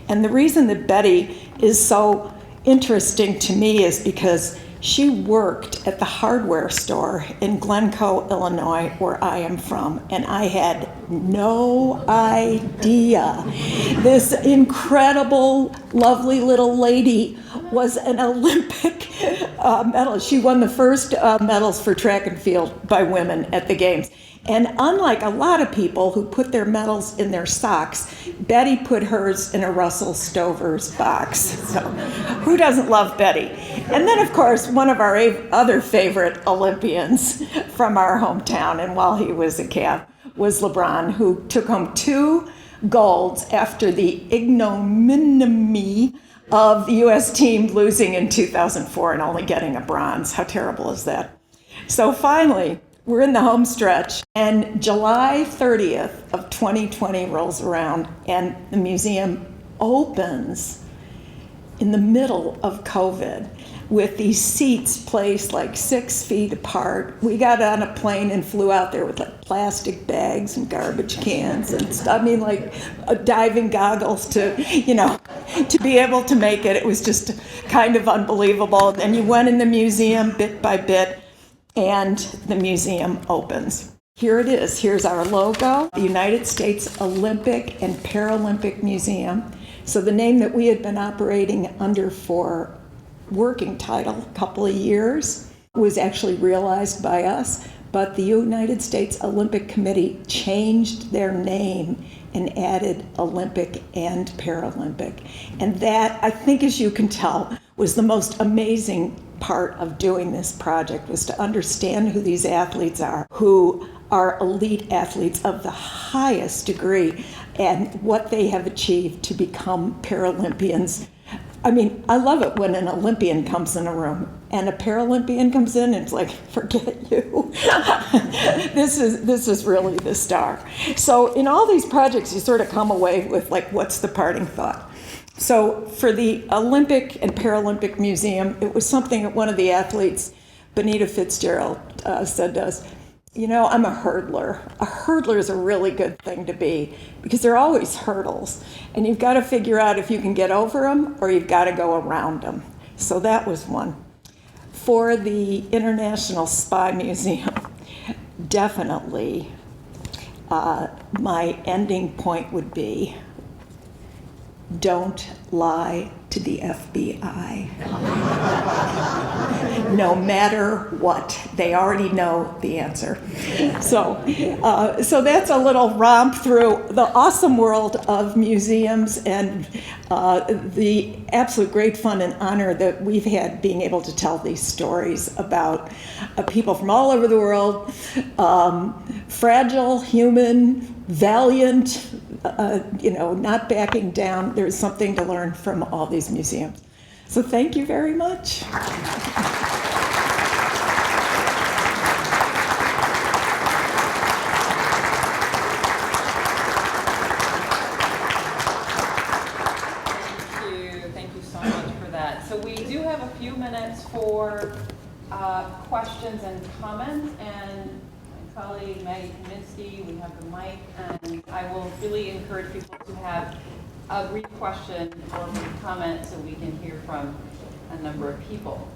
And the reason that Betty is so interesting to me is because she worked at the hardware store in Glencoe, Illinois, where I am from, and I had no idea this incredible, lovely little lady was an Olympic medalist. She won the first medals for track and field by women at the games. And unlike a lot of people who put their medals in their socks, Betty put hers in a Russell Stover's box. So who doesn't love Betty? And then, of course, one of our other favorite Olympians from our hometown, and while he was a Cav, was LeBron, who took home 2 golds after the ignominy of the U.S. team losing in 2004 and only getting a bronze. How terrible is that? So finally, we're in the home stretch, and July 30th of 2020 rolls around, and the museum opens in the middle of COVID with these seats placed like 6 feet apart. We got on a plane and flew out there with like plastic bags and garbage cans and stuff. I mean, like diving goggles to be able to make it. It was just kind of unbelievable. And you went in the museum bit by bit, and the museum opens. Here it is. Here's our logo, the United States Olympic and Paralympic Museum. So the name that we had been operating under for working title a couple of years was actually realized by us, but the United States Olympic Committee changed their name and added Olympic and Paralympic. And that, I think, as you can tell, was the most amazing part of doing this project, was to understand who these athletes are, who are elite athletes of the highest degree, and what they have achieved to become Paralympians. I mean, I love it when an Olympian comes in a room and a Paralympian comes in and it's like, forget you. This is really the star. So in all these projects, you sort of come away with like, what's the parting thought? So for the Olympic and Paralympic Museum, it was something that one of the athletes, Benita Fitzgerald, said to us. You know, I'm a hurdler. A hurdler is a really good thing to be because there are always hurdles. And you've got to figure out if you can get over them or you've got to go around them. So that was one. For the International Spy Museum, definitely my ending point would be, don't lie to the FBI. No matter what, they already know the answer. So that's a little romp through the awesome world of museums and the absolute great fun and honor that we've had being able to tell these stories about people from all over the world, fragile, human, valiant, not backing down. There's something to learn from all these museums. So thank you very much. Thank you so much for that. So we do have a few minutes for questions and comments, and my colleague Maggie Kaminsky, we have the mic, and I will really encourage people to have a brief question or a brief comment so we can hear from a number of people.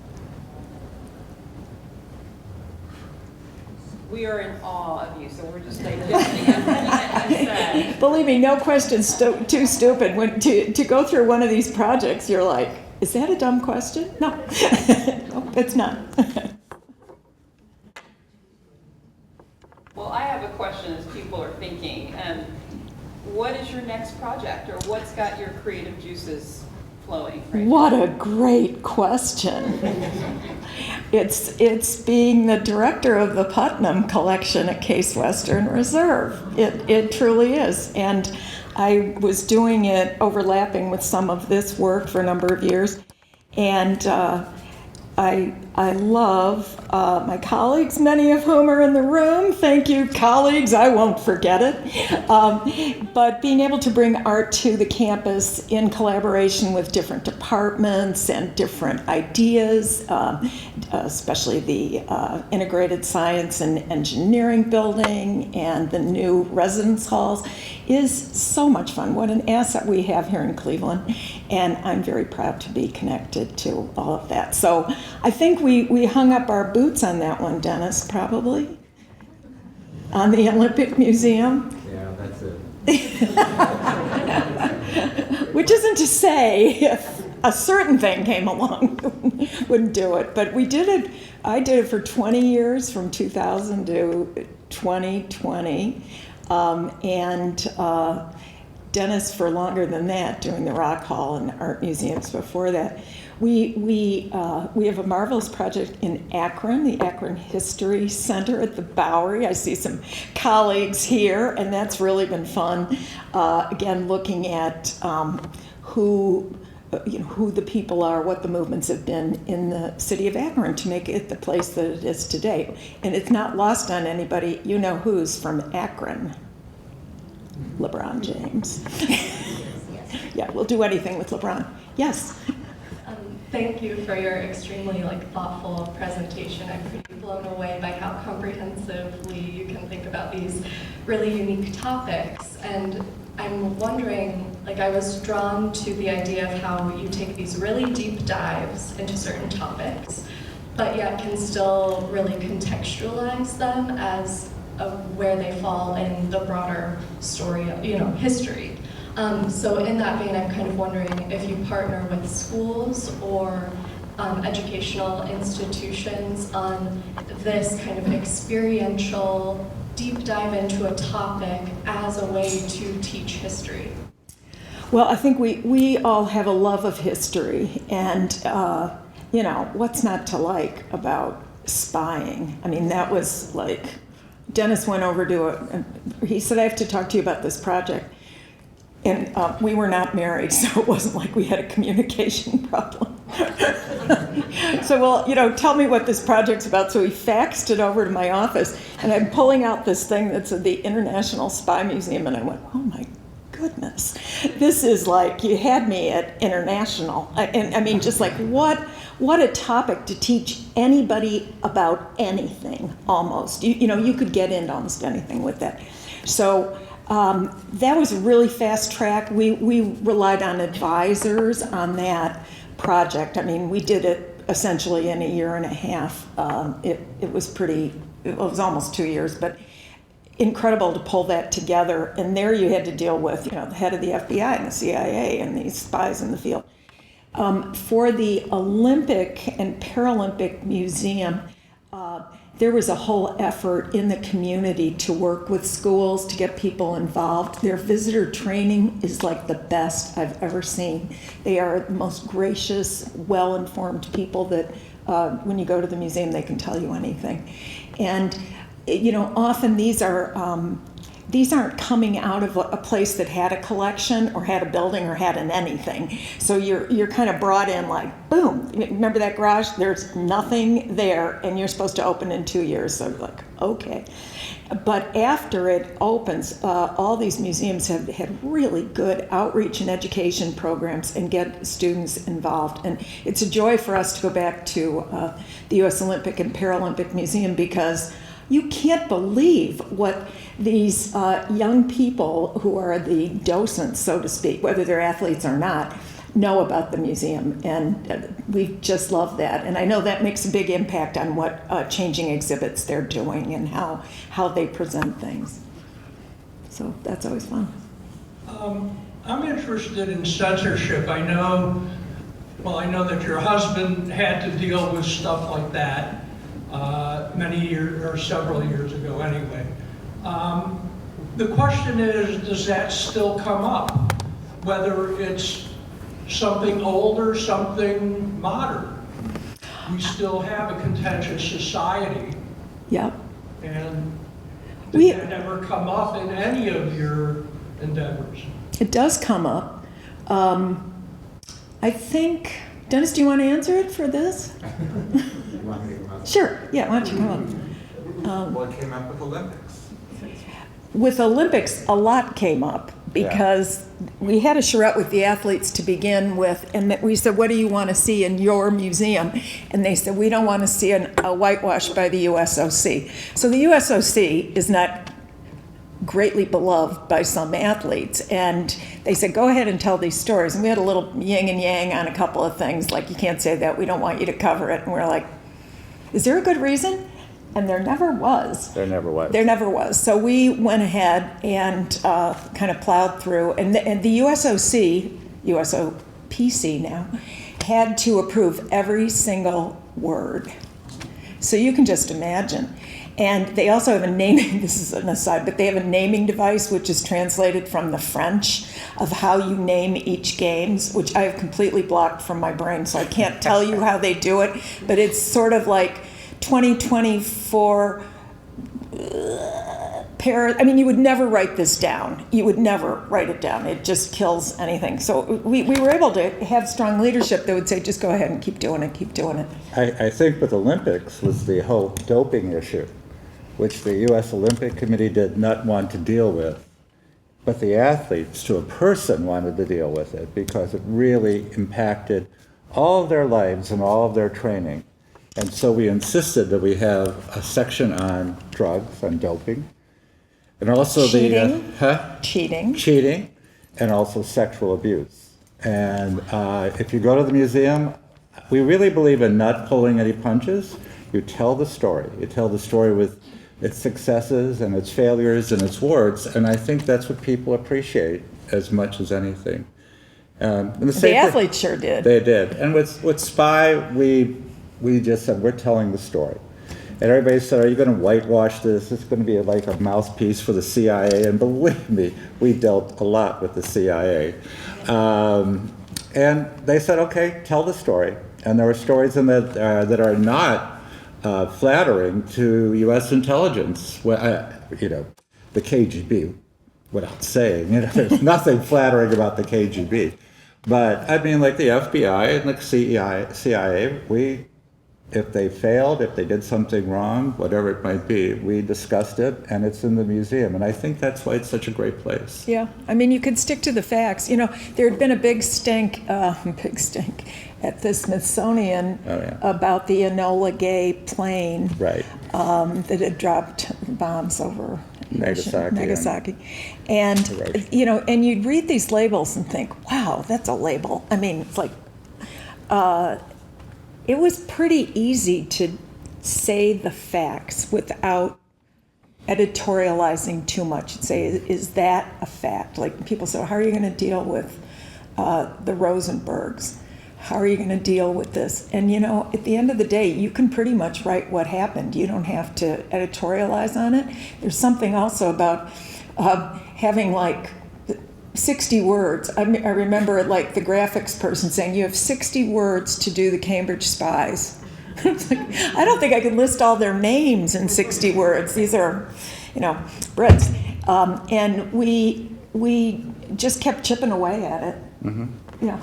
We are in awe of you, so we're just digesting everything that you said. Believe me, no question's too stupid. When to go through one of these projects, you're like, is that a dumb question? No, no, it's not. Well, I have a question as people are thinking. What is your next project, or what's got your creative juices flowing right What now? a great question. It's being the director of the Putnam collection at Case Western Reserve. It truly is. And I was doing it overlapping with some of this work for a number of years. And I love my colleagues, many of whom are in the room. Thank you, colleagues. I won't forget it. But being able to bring art to the campus in collaboration with different departments and different ideas, especially the integrated science and engineering building and the new residence halls, is so much fun. What an asset we have here in Cleveland. And I'm very proud to be connected to all of that. So I think we hung up our boots on that one, Dennis, probably, on the Olympic Museum. Yeah, that's it. Which isn't to say if a certain thing came along, wouldn't do it. But we did it, I did it for 20 years, from 2000 to 2020. Dennis for longer than that, doing the Rock Hall and art museums before that. We have a marvelous project in Akron, the Akron History Center at the Bowery. I see some colleagues here, and that's really been fun. Again, looking at who the people are, what the movements have been in the city of Akron to make it the place that it is today. And it's not lost on anybody. You know who's from Akron? LeBron James. Yeah, we'll do anything with LeBron. Yes. Thank you for your extremely thoughtful presentation. I'm pretty blown away by how comprehensively you can think about these really unique topics. And I'm wondering, I was drawn to the idea of how you take these really deep dives into certain topics, but yet can still really contextualize them as where they fall in the broader story of, history. So in that vein, I'm kind of wondering if you partner with schools or educational institutions on this kind of experiential deep dive into a topic as a way to teach history. Well, I think we all have a love of history, and what's not to like about spying? I mean, that was Dennis went over to he said, I have to talk to you about this project. And we were not married, so it wasn't like we had a communication problem. So, well, tell me what this project's about. So he faxed it over to my office, and I'm pulling out this thing that's at the International Spy Museum, and I went, oh my goodness, this is like, you had me at international. And I mean, just like, what a topic to teach anybody about anything, almost. You know, you could get into almost anything with that. So that was a really fast track. We relied on advisors on that project. I mean, we did it essentially in a year and a half. It was almost 2 years, but incredible to pull that together. And there you had to deal with, the head of the FBI and the CIA and these spies in the field. For the Olympic and Paralympic Museum, there was a whole effort in the community to work with schools to get people involved. Their visitor training is like the best I've ever seen. They are the most gracious, well-informed people that when you go to the museum, they can tell you anything. And often these aren't coming out of a place that had a collection or had a building or had an anything. So you're kind of brought in like, boom, remember that garage? There's nothing there, and you're supposed to open in 2 years. So like, okay. But after it opens, all these museums have had really good outreach and education programs and get students involved. And it's a joy for us to go back to the U.S. Olympic and Paralympic Museum, because you can't believe what these young people who are the docents, so to speak, whether they're athletes or not, know about the museum. And we just love that. And I know that makes a big impact on what changing exhibits they're doing and how they present things. So that's always fun. I'm interested in censorship. I know that your husband had to deal with stuff like that. Many years, or several years ago anyway. The question is, does that still come up? Whether it's something old or something modern. We still have a contentious society. Yep. And did that ever come up in any of your endeavors? It does come up. I think, Dennis, do you want to answer it for this? Sure, yeah, why don't you come up? What came up with Olympics? With Olympics, a lot came up because we had a charrette with the athletes to begin with, and we said, what do you want to see in your museum? And they said, we don't want to see a whitewash by the USOC. So the USOC is not greatly beloved by some athletes, and they said, go ahead and tell these stories. And we had a little yin and yang on a couple of things, like, you can't say that, we don't want you to cover it. And we're like, is there a good reason? And there never was. There never was. There never was. So we went ahead and kind of plowed through. And the USOC, USOPC now, had to approve every single word. So you can just imagine. And they also have a naming, this is an aside, but they have a naming device which is translated from the French of how you name each games, which I have completely blocked from my brain, so I can't tell you how they do it, but it's sort of like 2024 I mean, you would never write this down. You would never write it down. It just kills anything. So we were able to have strong leadership that would say, just go ahead and keep doing it, keep doing it. I think with Olympics was the whole doping issue, which the U.S. Olympic Committee did not want to deal with. But the athletes, to a person, wanted to deal with it because it really impacted all of their lives and all of their training. And so we insisted that we have a section on drugs, on doping, and also cheating, and also sexual abuse. And if you go to the museum, we really believe in not pulling any punches. You tell the story. You tell the story with its successes and its failures and its warts, and I think that's what people appreciate as much as anything. The athletes sure did. They did. And with SPY, we just said, we're telling the story. And everybody said, are you going to whitewash this? It's going to be like a mouthpiece for the CIA. And believe me, we dealt a lot with the CIA. And they said, okay, tell the story. And there were stories in that that are not flattering to U.S. intelligence. Well, the KGB, without saying, there's nothing flattering about the KGB. But I mean, like the FBI and the CIA, we if they failed, if they did something wrong, whatever it might be, we discussed it, and it's in the museum. And I think that's why it's such a great place. Yeah, I mean, you could stick to the facts. You know, there had been a big stink at the Smithsonian about the Enola Gay plane Right. that had dropped bombs over Nagasaki. And, Hiroshima. you know, and you'd read these labels and think, wow, that's a label. I mean, it's like, it was pretty easy to say the facts without editorializing too much. You'd say, is that a fact? Like people say, how are you going to deal with the Rosenbergs? How are you going to deal with this? And you know, at the end of the day, you can pretty much write what happened. You don't have to editorialize on it. There's something also about having like 60 words. I remember like the graphics person saying, you have 60 words to do the Cambridge Spies. It's like, I don't think I can list all their names in 60 words. These are, you know, Brits. And we just kept chipping away at it. Mm-hmm. Yeah.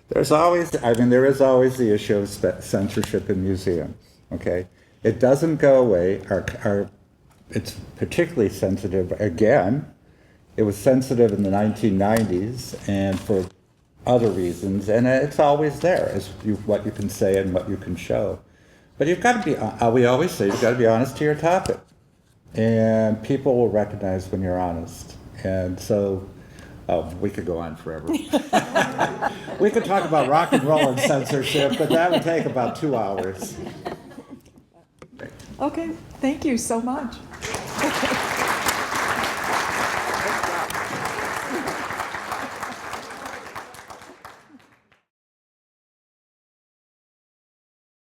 There is always the issue of censorship in museums, okay? It doesn't go away. It's particularly sensitive, again, it was sensitive in the 1990s and for other reasons, and it's always there, what you can say and what you can show. But you've got to be, we always say, you've got to be honest to your topic. And people will recognize when you're honest. And so, we could go on forever. We could talk about rock and roll and censorship, but that would take about 2 hours. Okay, thank you so much.